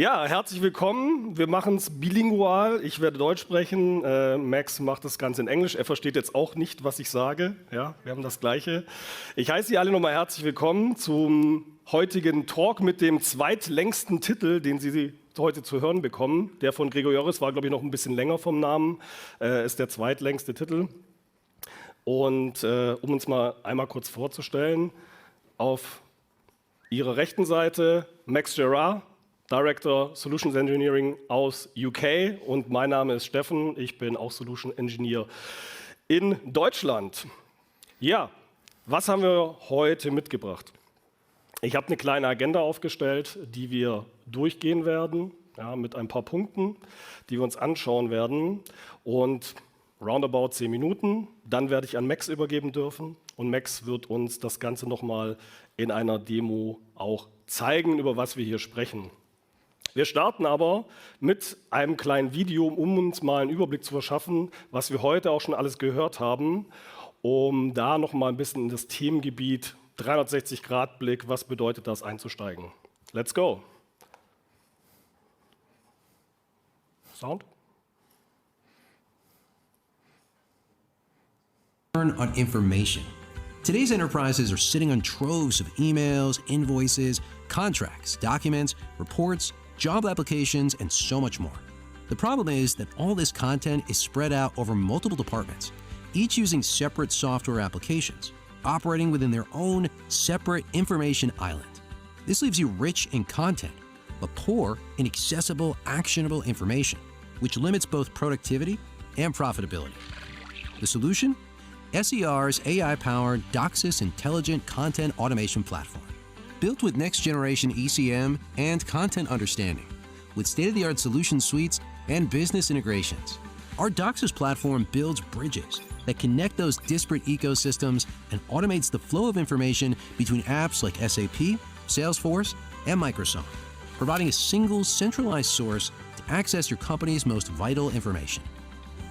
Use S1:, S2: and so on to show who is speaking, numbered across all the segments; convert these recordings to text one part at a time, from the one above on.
S1: Ja, herzlich willkommen. Wir machen es bilingual. Ich werde Deutsch sprechen. Max macht das Ganze in Englisch. Er versteht jetzt auch nicht, was ich sage. Ja, wir haben das Gleiche. Ich heiße Sie alle nochmal herzlich willkommen zum heutigen Talk mit dem zweitlängsten Titel, den Sie heute zu hören bekommen. Der von Gregor Joris war, glaube ich, noch ein bisschen länger vom Namen. Ist der zweitlängste Titel. Und um uns mal einmal kurz vorzustellen, auf Ihrer rechten Seite Max Gerard, Director Solutions Engineering aus UK, und mein Name ist Steffen, ich bin auch Solution Engineer in Deutschland. Ja, was haben wir heute mitgebracht? Ich habe eine kleine Agenda aufgestellt, die wir durchgehen werden, ja, mit ein paar Punkten, die wir uns anschauen werden, und roundabout 10 Minuten, dann werde ich an Max übergeben dürfen und Max wird uns das Ganze nochmal in einer Demo auch zeigen, über was wir hier sprechen. Wir starten aber mit einem kleinen Video, um uns mal einen Überblick zu verschaffen, was wir heute auch schon alles gehört haben, um da noch mal ein bisschen in das Themengebiet 360-Grad-Blick, was bedeutet das, einzusteigen. Let's go. Sound?
S2: On information. Today's enterprises are sitting on troves of emails, invoices, contracts, documents, reports, job applications, and so much more. The problem is that all this content is spread out over multiple departments, each using separate software applications, operating within their own separate information island. This leaves you rich in content, but poor in accessible, actionable information, which limits both productivity and profitability. The solution? SER's AI-powered DOCSIS Intelligent Content Automation Platform. Built with next-generation ECM and content understanding, with state-of-the-art solution suites and business integrations. Our DOCSIS platform builds bridges that connect those disparate ecosystems and automates the flow of information between apps like SAP, Salesforce, and Microsoft, providing a single centralized source to access your company's most vital information.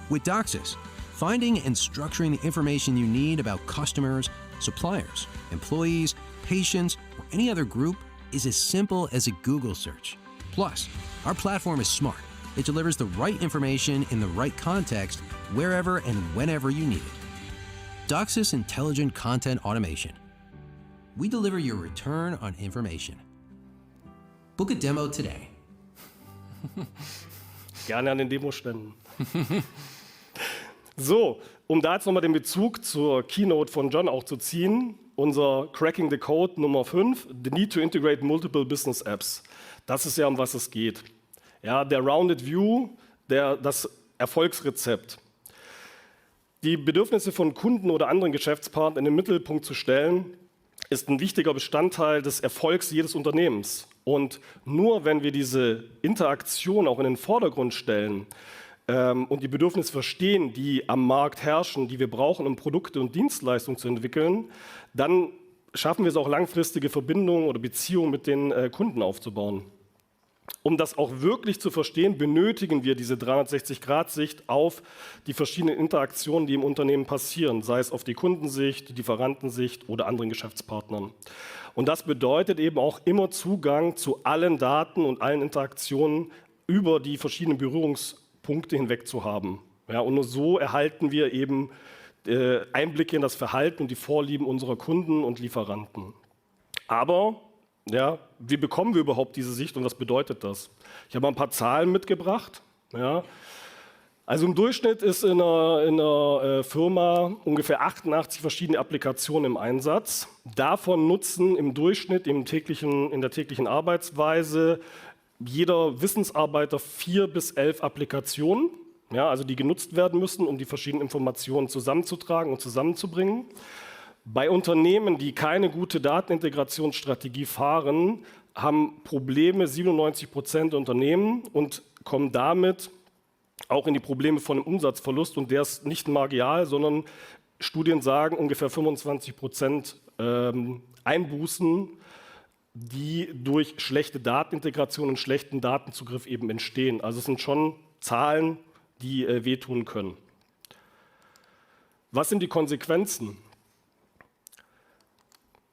S2: With DOCSIS, finding and structuring the information you need about customers, suppliers, employees, patients, or any other group is as simple as a Google search. Plus, our platform is smart. It delivers the right information in the right context wherever and whenever you need it. DOCSIS Intelligent Content Automation. We deliver your return on information. Book a demo today.
S1: Gerne an den Demoständen. So, um da jetzt nochmal den Bezug zur Keynote von John auch zu ziehen, unser Cracking the Code Nummer 5, the need to integrate multiple business apps. Das ist ja, um was es geht. Ja, der Rounded View, das Erfolgsrezept. Die Bedürfnisse von Kunden oder anderen Geschäftspartnern in den Mittelpunkt zu stellen, ist ein wichtiger Bestandteil des Erfolgs jedes Unternehmens. Und nur wenn wir diese Interaktion auch in den Vordergrund stellen, und die Bedürfnisse verstehen, die am Markt herrschen, die wir brauchen, um Produkte und Dienstleistungen zu entwickeln, dann schaffen wir es auch, langfristige Verbindungen oder Beziehungen mit den Kunden aufzubauen. Um das auch wirklich zu verstehen, benötigen wir diese 360-Grad-Sicht auf die verschiedenen Interaktionen, die im Unternehmen passieren, sei es auf die Kundensicht, die Lieferantensicht oder anderen Geschäftspartnern. Und das bedeutet eben auch immer Zugang zu allen Daten und allen Interaktionen über die verschiedenen Berührungspunkte hinweg zu haben. Ja, und nur so erhalten wir eben Einblicke in das Verhalten und die Vorlieben unserer Kunden und Lieferanten. Aber ja, wie bekommen wir überhaupt diese Sicht und was bedeutet das? Ich habe ein paar Zahlen mitgebracht. Ja. Also im Durchschnitt ist in einer Firma ungefähr 88 verschiedene Applikationen im Einsatz. Davon nutzen im Durchschnitt in der täglichen Arbeitsweise jeder Wissensarbeiter 4 bis 11 Applikationen, ja, also die genutzt werden müssen, um die verschiedenen Informationen zusammenzutragen und zusammenzubringen. Bei Unternehmen, die keine gute Datenintegrationsstrategie fahren, haben Probleme 97% der Unternehmen und kommen damit auch in die Probleme von einem Umsatzverlust. Und der ist nicht marginal, sondern Studien sagen ungefähr 25% Einbußen, die durch schlechte Datenintegration und schlechten Datenzugriff eben entstehen. Also es sind schon Zahlen, die wehtun können. Was sind die Konsequenzen?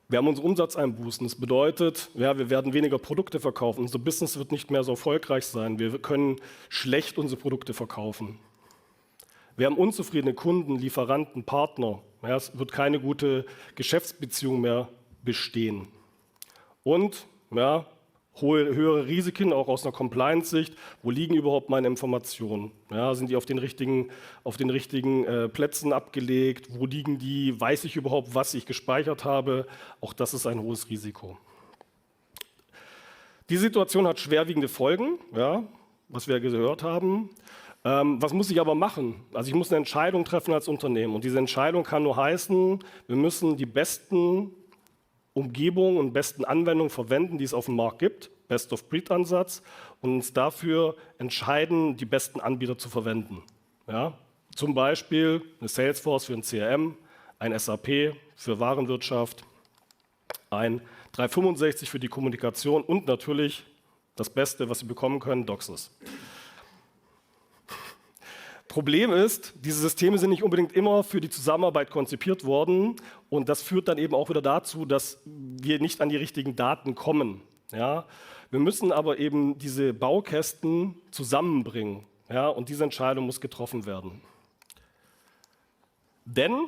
S1: Wir haben unsere Umsatzeinbußen. Das bedeutet, ja, wir werden weniger Produkte verkaufen. Unser Business wird nicht mehr so erfolgreich sein. Wir können schlecht unsere Produkte verkaufen. Wir haben unzufriedene Kunden, Lieferanten, Partner. Ja, es wird keine gute Geschäftsbeziehung mehr bestehen. Und ja, höhere Risiken, auch aus einer Compliance-Sicht. Wo liegen überhaupt meine Informationen? Ja, sind die auf den richtigen Plätzen abgelegt? Wo liegen die? Weiß ich überhaupt, was ich gespeichert habe? Auch das ist ein hohes Risiko. Die Situation hat schwerwiegende Folgen, ja, was wir gehört haben. Was muss ich aber machen? Also ich muss eine Entscheidung treffen als Unternehmen. Und diese Entscheidung kann nur heißen, wir müssen die besten Umgebungen und besten Anwendungen verwenden, die es auf dem Markt gibt, Best-of-Breed-Ansatz, und uns dafür entscheiden, die besten Anbieter zu verwenden. Ja? Zum Beispiel eine Salesforce für ein CRM, ein SAP für Warenwirtschaft, ein 365 für die Kommunikation und natürlich das Beste, was Sie bekommen können, DOCSIS. Problem ist, diese Systeme sind nicht unbedingt immer für die Zusammenarbeit konzipiert worden und das führt dann eben auch wieder dazu, dass wir nicht an die richtigen Daten kommen. Ja? Wir müssen aber eben diese Baukästen zusammenbringen, ja? Und diese Entscheidung muss getroffen werden. Denn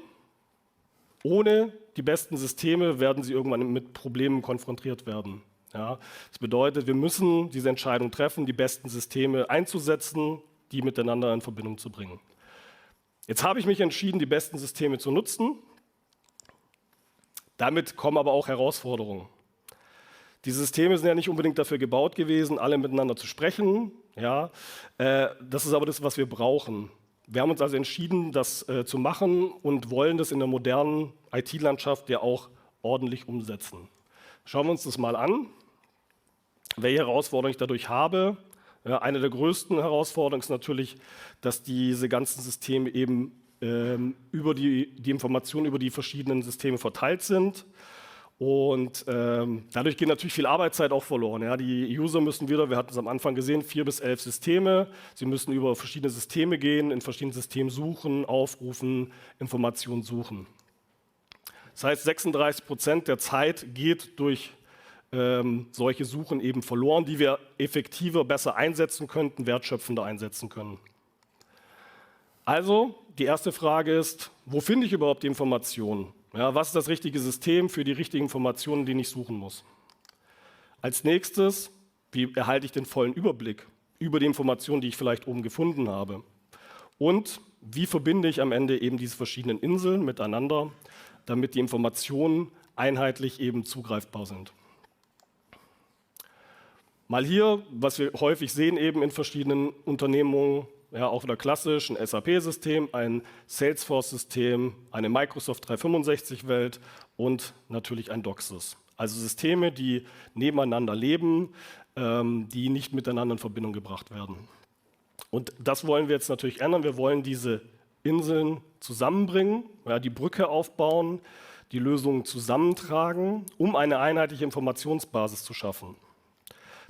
S1: ohne die besten Systeme werden sie irgendwann mit Problemen konfrontiert werden. Ja? Das bedeutet, wir müssen diese Entscheidung treffen, die besten Systeme einzusetzen, die miteinander in Verbindung zu bringen. Jetzt habe ich mich entschieden, die besten Systeme zu nutzen. Damit kommen aber auch Herausforderungen. Die Systeme sind ja nicht unbedingt dafür gebaut gewesen, alle miteinander zu sprechen. Ja, das ist aber das, was wir brauchen. Wir haben uns also entschieden, das zu machen und wollen das in der modernen IT-Landschaft ja auch ordentlich umsetzen. Schauen wir uns das mal an, welche Herausforderungen ich dadurch habe. Ja, eine der größten Herausforderungen ist natürlich, dass diese ganzen Systeme eben über die Informationen über die verschiedenen Systeme verteilt sind. Und dadurch geht natürlich viel Arbeitszeit auch verloren. Ja, die User müssen wieder, wir hatten es am Anfang gesehen, 4 bis 11 Systeme. Sie müssen über verschiedene Systeme gehen, in verschiedenen Systemen suchen, aufrufen, Informationen suchen. Das heißt, 36% der Zeit geht durch solche Suchen eben verloren, die wir effektiver, besser einsetzen könnten, wertschöpfender einsetzen können. Also, die erste Frage ist, wo finde ich überhaupt die Informationen? Ja, was ist das richtige System für die richtigen Informationen, die ich suchen muss? Als nächstes, wie erhalte ich den vollen Überblick über die Informationen, die ich vielleicht oben gefunden habe? Und wie verbinde ich am Ende eben diese verschiedenen Inseln miteinander, damit die Informationen einheitlich eben zugreifbar sind? Mal hier, was wir häufig sehen eben in verschiedenen Unternehmungen, ja, auch wieder klassisch, ein SAP-System, ein Salesforce-System, eine Microsoft 365-Welt und natürlich ein DOCSIS. Also Systeme, die nebeneinander leben, die nicht miteinander in Verbindung gebracht werden. Und das wollen wir jetzt natürlich ändern. Wir wollen diese Inseln zusammenbringen, ja, die Brücke aufbauen, die Lösungen zusammentragen, um eine einheitliche Informationsbasis zu schaffen,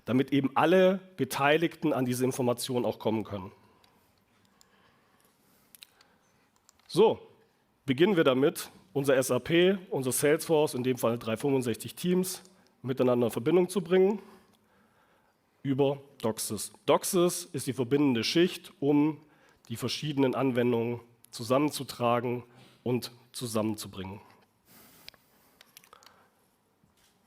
S1: damit eben alle Beteiligten an diese Informationen auch kommen können. So, beginnen wir damit, unser SAP, unser Salesforce, in dem Fall 365 Teams, miteinander in Verbindung zu bringen über DOCSIS. DOCSIS ist die verbindende Schicht, um die verschiedenen Anwendungen zusammenzutragen und zusammenzubringen.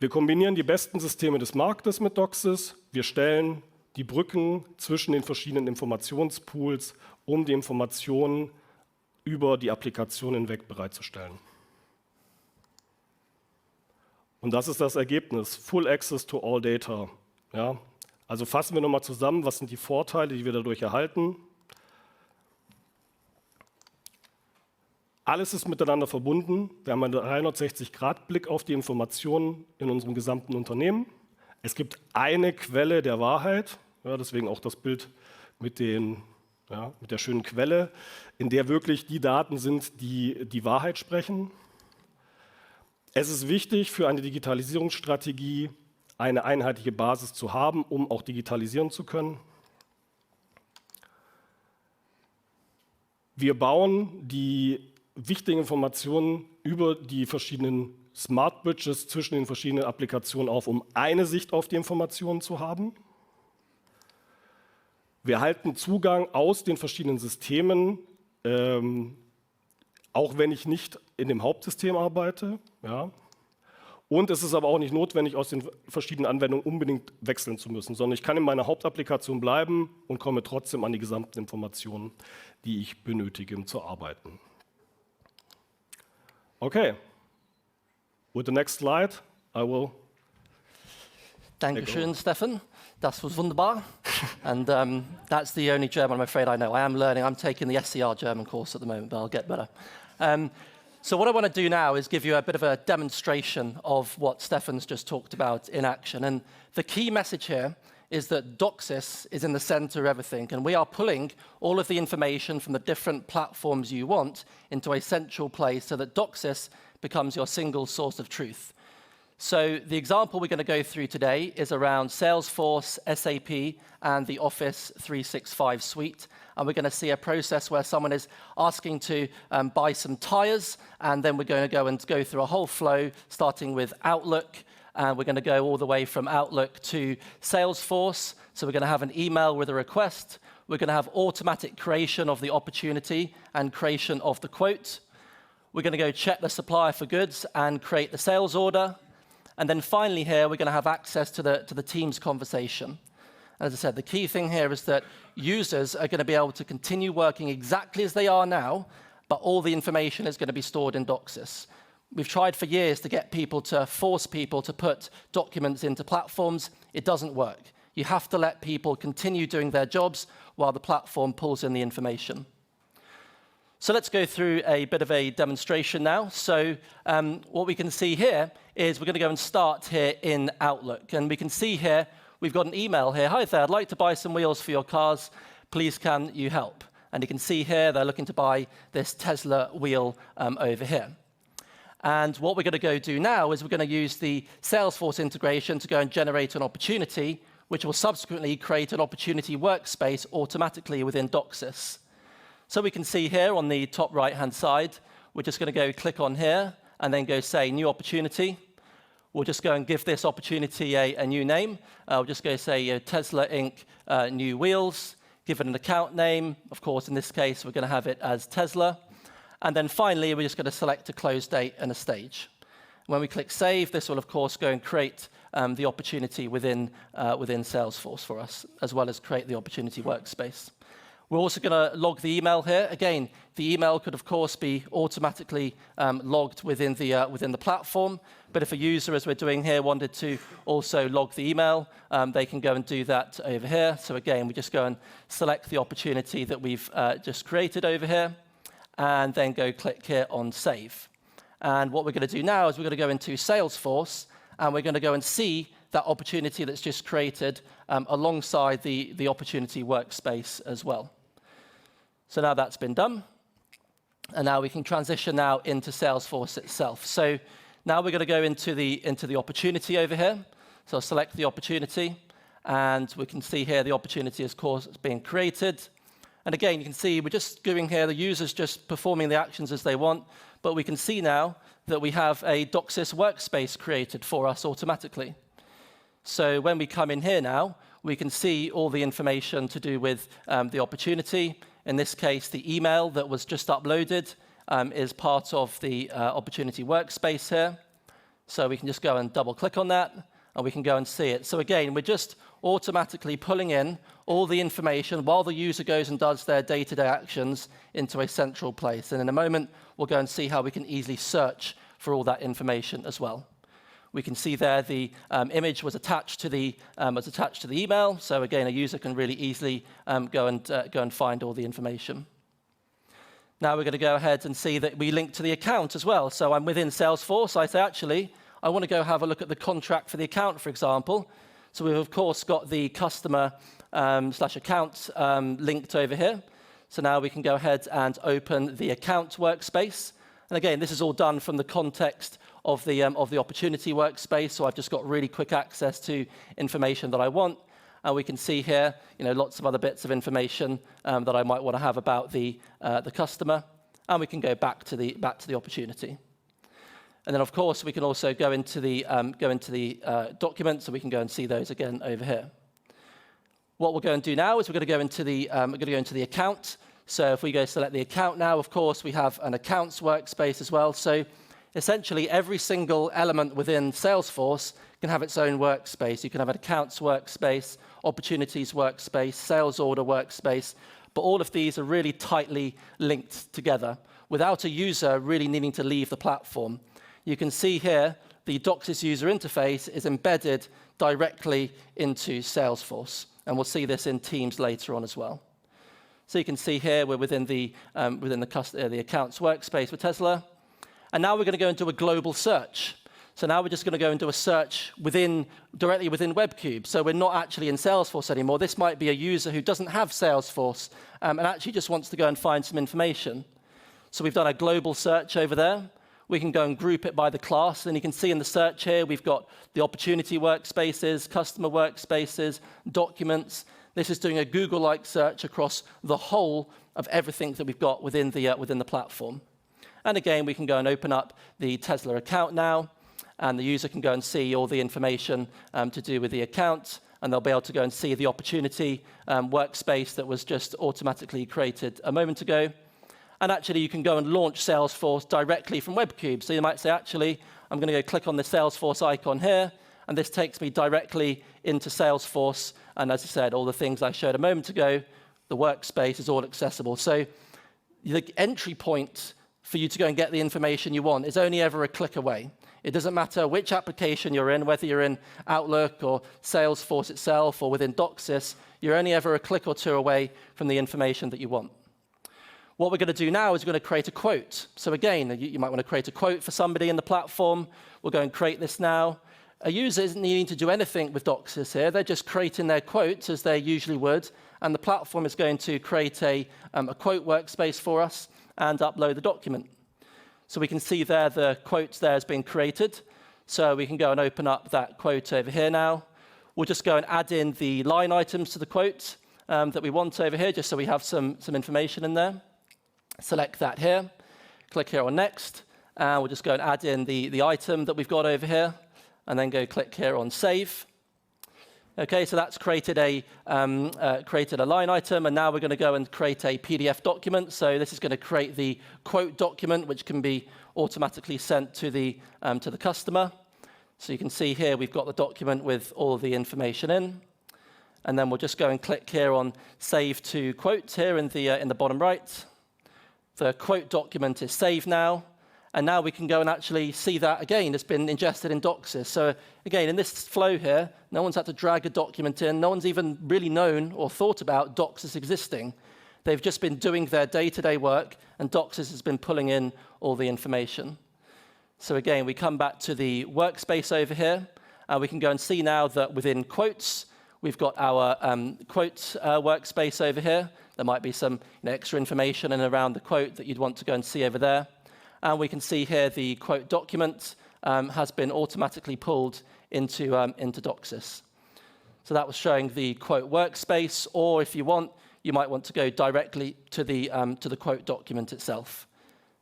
S1: Wir kombinieren die besten Systeme des Marktes mit DOCSIS. Wir stellen die Brücken zwischen den verschiedenen Informationspools, um die Informationen über die Applikation hinweg bereitzustellen. Und das ist das Ergebnis, Full Access to all Data. Ja, also fassen wir nochmal zusammen, was sind die Vorteile, die wir dadurch erhalten. Alles ist miteinander verbunden. Wir haben einen 360-Grad-Blick auf die Informationen in unserem gesamten Unternehmen. Es gibt eine Quelle der Wahrheit, ja, deswegen auch das Bild mit der schönen Quelle, in der wirklich die Daten sind, die die Wahrheit sprechen. Es ist wichtig für eine Digitalisierungsstrategie, eine einheitliche Basis zu haben, um auch digitalisieren zu können. Wir bauen die wichtige Informationen über die verschiedenen Smart Bridges zwischen den verschiedenen Applikationen auf, um eine Sicht auf die Informationen zu haben. Wir erhalten Zugang aus den verschiedenen Systemen, auch wenn ich nicht in dem Hauptsystem arbeite. Ja. Und es ist aber auch nicht notwendig, aus den verschiedenen Anwendungen unbedingt wechseln zu müssen, sondern ich kann in meiner Hauptapplikation bleiben und komme trotzdem an die gesamten Informationen, die ich benötige, um zu arbeiten. Okay. With the next slide, I will.
S3: Dankeschön, Stefan. Das was wunderbar. And that's the only German I'm afraid I know. I am learning. I'm taking the SCR German course at the moment, but I'll get better. So what I want to do now is give you a bit of a demonstration of what Stefan's just talked about in action. And the key message here is that Doxys is in the center of everything, and we are pulling all of the information from the different platforms you want into a central place so that Doxys becomes your single source of truth. So the example we're going to go through today is around Salesforce, SAP, and the Office 365 suite. And we're going to see a process where someone is asking to buy some tires, and then we're going to go through a whole flow, starting with Outlook, and we're going to go all the way from Outlook to Salesforce. So we're going to have an email with a request. We're going to have automatic creation of the opportunity and creation of the quote. We're going to go check the supplier for goods and create the sales order. And then finally here, we're going to have access to the Teams conversation. As I said, the key thing here is that users are going to be able to continue working exactly as they are now, but all the information is going to be stored in Doxys. We've tried for years to get people to force people to put documents into platforms. It doesn't work. You have to let people continue doing their jobs while the platform pulls in the information. So let's go through a bit of a demonstration now. So what we can see here is we're going to go and start here in Outlook. And we can see here, we've got an email here. Hi there, I'd like to buy some wheels for your cars. Please can you help? And you can see here, they're looking to buy this Tesla wheel over here. And what we're going to go do now is we're going to use the Salesforce integration to go and generate an opportunity, which will subsequently create an opportunity workspace automatically within Doxys. So we can see here on the top right-hand side, we're just going to go click on here and then go say new opportunity. We'll just go and give this opportunity a new name. We'll just go say Tesla Inc. New wheels, give it an account name. Of course, in this case, we're going to have it as Tesla. And then finally, we're just going to select a close date and a stage. When we click save, this will, of course, go and create the opportunity within Salesforce for us, as well as create the opportunity workspace. We're also going to log the email here. Again, the email could, of course, be automatically logged within the platform. But if a user, as we're doing here, wanted to also log the email, they can go and do that over here. So again, we just go and select the opportunity that we've just created over here, and then go click here on Save. And what we're going to do now is we're going to go into Salesforce, and we're going to go and see that opportunity that's just created alongside the opportunity workspace as well. So now that's been done. And now we can transition now into Salesforce itself. So now we're going to go into the opportunity over here. So I'll select the opportunity, and we can see here the opportunity, of course, is being created. And again, you can see we're just doing here, the user's just performing the actions as they want, but we can see now that we have a Doxys workspace created for us automatically. So when we come in here now, we can see all the information to do with the opportunity. In this case, the email that was just uploaded is part of the opportunity workspace here. So we can just go and double click on that, and we can go and see it. So again, we're just automatically pulling in all the information while the user goes and does their day-to-day actions into a central place. And in a moment, we'll go and see how we can easily search for all that information as well. We can see there the image was attached to the email. So again, a user can really easily go and find all the information. Now we're going to go ahead and see that we link to the account as well. So I'm within Salesforce. I say, actually, I want to go have a look at the contract for the account, for example. So we've, of course, got the customer / account linked over here. So now we can go ahead and open the account workspace. And again, this is all done from the context of the opportunity workspace. So I've just got really quick access to information that I want. And we can see here, lots of other bits of information that I might want to have about the customer. and we can go back to the opportunity. And then, of course, we can also go into the documents, so we can go and see those again over here. What we'll go and do now is we're going to go into the account. So if we go select the account now, of course, we have an accounts workspace as well. So essentially, every single element within Salesforce can have its own workspace. You can have an accounts workspace, opportunities workspace, sales order workspace, but all of these are really tightly linked together without a user really needing to leave the platform. You can see here the Doxys user interface is embedded directly into Salesforce, and we'll see this in Teams later on as well. So you can see here we're within the accounts workspace for Tesla, and now we're going to go into a global search. So now we're just going to go into a search directly within WebCube. So we're not actually in Salesforce anymore. This might be a user who doesn't have Salesforce and actually just wants to go and find some information. So we've done a global search over there. We can go and group it by the class. And you can see in the search here, we've got the opportunity workspaces, customer workspaces, documents. This is doing a Google-like search across the whole of everything that we've got within the platform. And again, we can go and open up the Tesla account now, and the user can go and see all the information to do with the account, and they'll be able to go and see the opportunity workspace that was just automatically created a moment ago. And actually, you can go and launch Salesforce directly from WebCube. So you might say, actually, I'm going to go click on the Salesforce icon here, and this takes me directly into Salesforce. And as I said, all the things I showed a moment ago, the workspace is all accessible. So the entry point for you to go and get the information you want is only ever a click away. It doesn't matter which application you're in, whether you're in Outlook or Salesforce itself or within Doxys, you're only ever a click or two away from the information that you want. What we're going to do now is we're going to create a quote. So again, you might want to create a quote for somebody in the platform. We'll go and create this now. A user isn't needing to do anything with Doxys here. They're just creating their quotes as they usually would, and the platform is going to create a quote workspace for us and upload the document. So we can see there the quotes there has been created. So we can go and open up that quote over here now. We'll just go and add in the line items to the quote that we want over here, just so we have some information in there. Select that here, click here on Next, and we'll just go and add in the item that we've got over here, and then go click here on Save. Okay, so that's created a line item, and now we're going to go and create a PDF document. So this is going to create the quote document, which can be automatically sent to the customer. So you can see here we've got the document with all the information in, and then we'll just go and click here on Save to Quote here in the bottom right. The quote document is saved now, and now we can go and actually see that again. It's been ingested in Doxys. So again, in this flow here, no one's had to drag a document in. No one's even really known or thought about Doxys existing. They've just been doing their day-to-day work, and Doxys has been pulling in all the information. So again, we come back to the workspace over here, and we can go and see now that within quotes, we've got our quote workspace over here. There might be some extra information in and around the quote that you'd want to go and see over there. And we can see here the quote document has been automatically pulled into Doxys. So that was showing the quote workspace, or if you want, you might want to go directly to the quote document itself.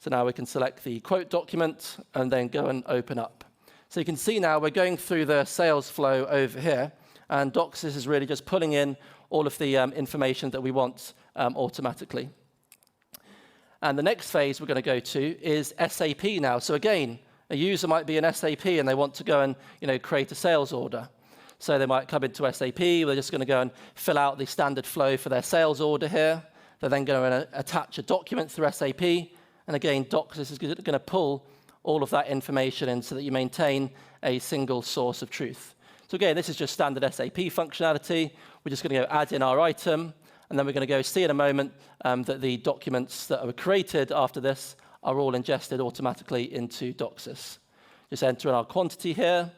S3: So now we can select the quote document and then go and open up. So you can see now we're going through the sales flow over here, and Doxys is really just pulling in all of the information that we want automatically. And the next phase we're going to go to is SAP now. So again, a user might be in SAP and they want to go and create a sales order. So they might come into SAP, they're just going to go and fill out the standard flow for their sales order here. They're then going to attach a document through SAP. And again, Doxys is going to pull all of that information in so that you maintain a single source of truth. So again, this is just standard SAP functionality. We're just going to go add in our item, and then we're going to go see in a moment that the documents that are created after this are all ingested automatically into Doxys. Just enter in our quantity here,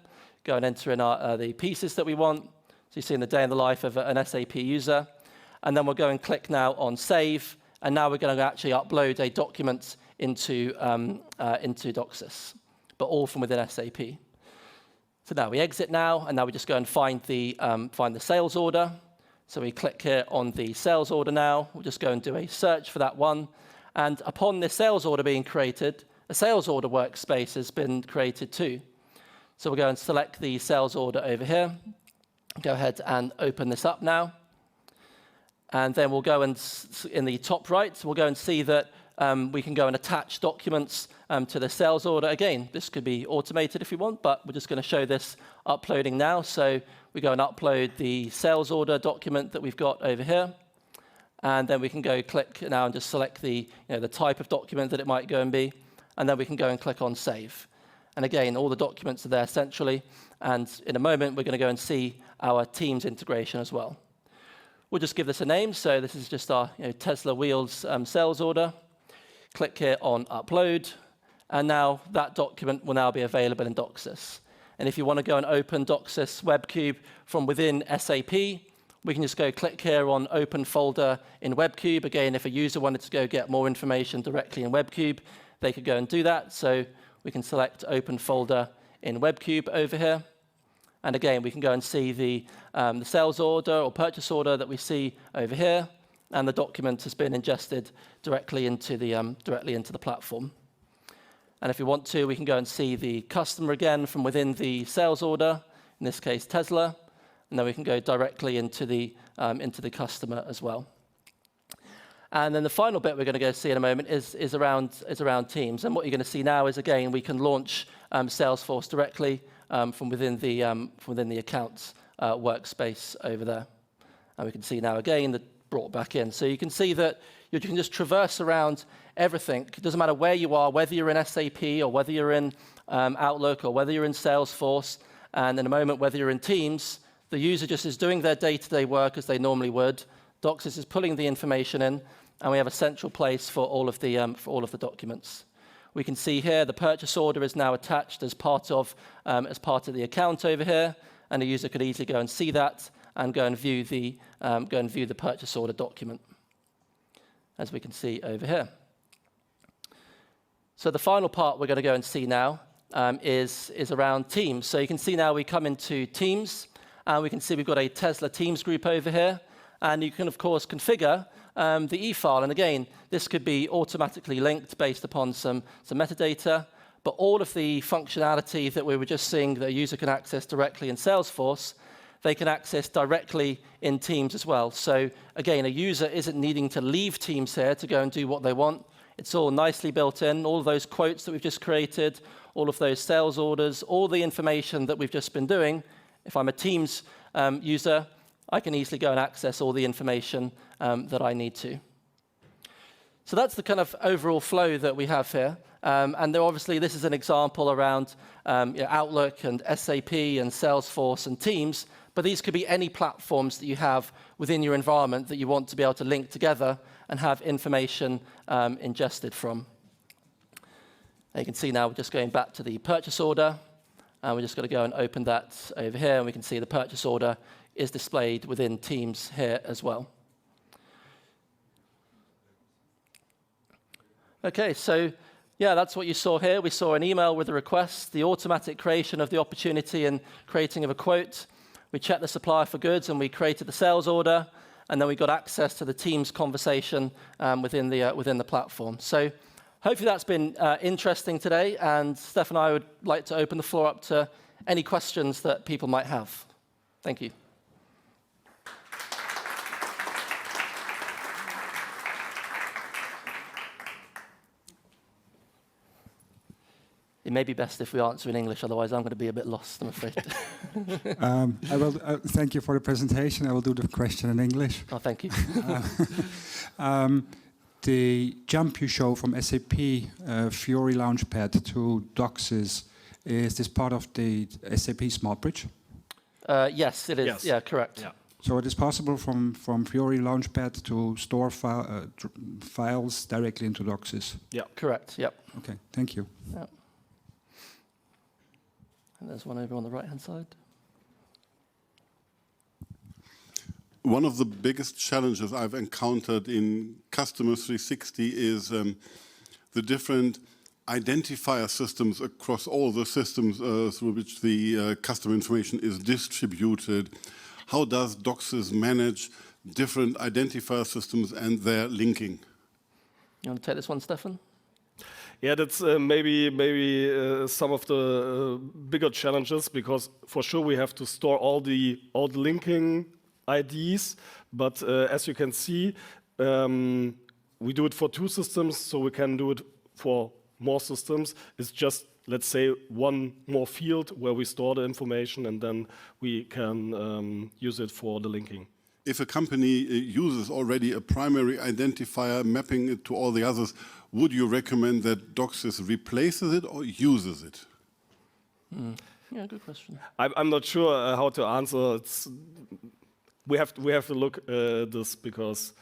S3: go and enter in the pieces that we want. So you see in the day in the life of an SAP user. And then we'll go and click now on Save, and now we're going to actually upload a document into Doxys, but all from within SAP. So now we exit now, and now we just go and find the sales order. So we click here on the sales order now. We'll just go and do a search for that one. And upon this sales order being created, a sales order workspace has been created too. So we'll go and select the sales order over here. Go ahead and open this up now. And then we'll go and, in the top right, we'll go and see that we can go and attach documents to the sales order. Again, this could be automated if you want, but we're just going to show this uploading now. So we go and upload the sales order document that we've got over here. And then we can go click now and just select the type of document that it might go and be. And then we can go and click on Save. And again, all the documents are there centrally. And in a moment, we're going to go and see our Teams integration as well. We'll just give this a name. So this is just our Tesla Wheels sales order. Click here on Upload. And now that document will now be available in Docsys. And if you want to go and open Docsys WebCube from within SAP, we can just go click here on Open Folder in WebCube. Again, if a user wanted to go get more information directly in WebCube, they could go and do that. So we can select Open Folder in WebCube over here. And again, we can go and see the sales order or purchase order that we see over here. And the document has been ingested directly into the platform. And if we want to, we can go and see the customer again from within the sales order, in this case, Tesla. And then we can go directly into the customer as well. And then the final bit we're going to go see in a moment is around Teams. And what you're going to see now is, again, we can launch Salesforce directly from within the accounts workspace over there. And we can see now, again, that brought back in. So you can see that you can just traverse around everything. It doesn't matter where you are, whether you're in SAP or whether you're in Outlook or whether you're in Salesforce. And in a moment, whether you're in Teams, the user just is doing their day-to-day work as they normally would. Docsys is pulling the information in, and we have a central place for all of the documents. We can see here the purchase order is now attached as part of the account over here, and the user could easily go and see that and go and view the purchase order document, as we can see over here. So the final part we're going to go and see now is around Teams. So you can see now we come into Teams, and we can see we've got a Tesla Teams group over here, and you can of course configure the e-file. And again, this could be automatically linked based upon some metadata, but all of the functionality that we were just seeing that a user can access directly in Salesforce, they can access directly in Teams as well. So again, a user isn't needing to leave Teams here to go and do what they want. It's all nicely built in, all of those quotes that we've just created, all of those sales orders, all the information that we've just been doing. If I'm a Teams user, I can easily go and access all the information that I need to. So that's the kind of overall flow that we have here. And then obviously, this is an example around Outlook and SAP and Salesforce and Teams. But these could be any platforms that you have within your environment that you want to be able to link together and have information ingested from. And you can see now we're just going back to the purchase order. And we're just going to go and open that over here. And we can see the purchase order is displayed within Teams here as well. OK, so yeah, that's what you saw here. We saw an email with a request, the automatic creation of the opportunity and creating of a quote. We checked the supplier for goods, and we created the sales order. And then we got access to the Teams conversation within the platform. So hopefully that's been interesting today. And Steph and I would like to open the floor up to any questions that people might have. Thank you. It may be best if we answer in English, otherwise I'm going to be a bit lost, I'm afraid.
S4: I will thank you for the presentation. I will do the question in English.
S3: Oh, thank you.
S4: The jump you show from SAP Fiori Launchpad to Docsys, is this part of the SAP Smart Bridge?
S3: Yes, it is.
S1: Yes.
S3: Yeah, correct.
S1: Yeah.
S4: So it is possible from Fiori Launchpad to store files directly into Docsys?
S1: Yeah.
S3: Correct, yep.
S4: Okay, thank you.
S3: Yep. And there's one over on the right-hand side.
S5: One of the biggest challenges I've encountered in Customer 360 is the different identifier systems across all the systems through which the customer information is distributed. How does Docsys manage different identifier systems and their linking?
S3: You want to take this one, Stefan?
S1: Yeah, that's maybe some of the bigger challenges, because for sure we have to store all the linking IDs. But as you can see, we do it for 2 systems, so we can do it for more systems. It's just, let's say, one more field where we store the information, and then we can use it for the linking.
S5: If a company uses already a primary identifier, mapping it to all the others, would you recommend that DOCSIS replaces it or uses it?
S3: Yeah, good question.
S1: I'm not sure how to answer. We have to look this, because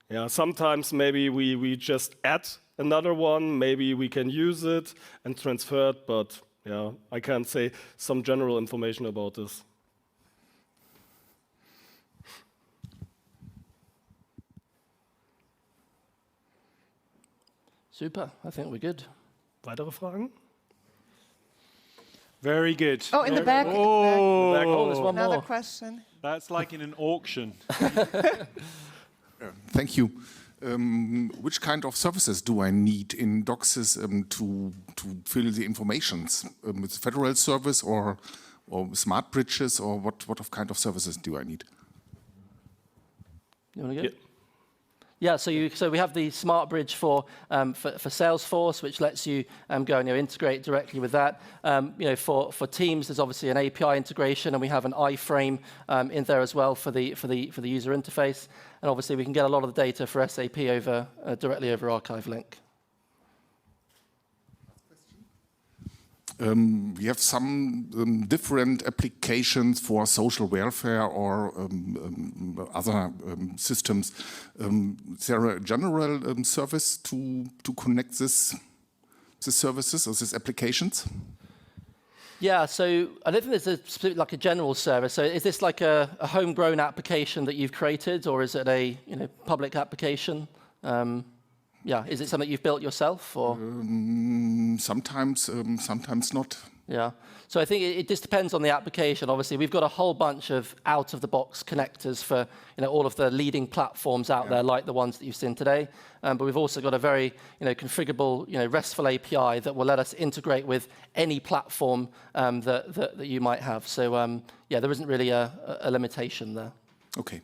S1: yeah, sometimes maybe we just add another one. Maybe we can use it and transfer it, but yeah, I can't say some general information about this.
S3: Super, I think we're good.
S1: Weitere Fragen?
S6: Very good.
S7: Oh, in the back.
S6: Oh,
S3: Oh, there's one
S7: Another
S3: more.
S7: question.
S6: that's like in an auction.
S8: Thank you. Which kind of services do I need in DOCSIS to fill the informations? With federal service or smart bridges, or what of kind of services do I need?
S3: You want to go?
S1: Yeah.
S3: Yeah, so we have the Smart Bridge for Salesforce, which lets you go and integrate directly with that. For Teams, there's obviously an API integration, and we have an iframe in there as well for the user interface. And obviously, we can get a lot of the data for SAP over directly over Archive Link.
S8: We have some different applications for social welfare or other systems. Is there a general service to connect these services or these applications?
S3: Yeah, so I don't think there's a specific, like a general service. So is this like a homegrown application that you've created, or is it a public application? Yeah, is it something you've built yourself, or?
S8: Sometimes, sometimes not.
S3: Yeah, so I think it just depends on the application. Obviously, we've got a whole bunch of out-of-the-box connectors for all of the leading platforms out there, like the ones that you've seen today. But we've also got a very configurable RESTful API that will let us integrate with any platform that you might have. So yeah, there isn't really a limitation there.
S8: Okay.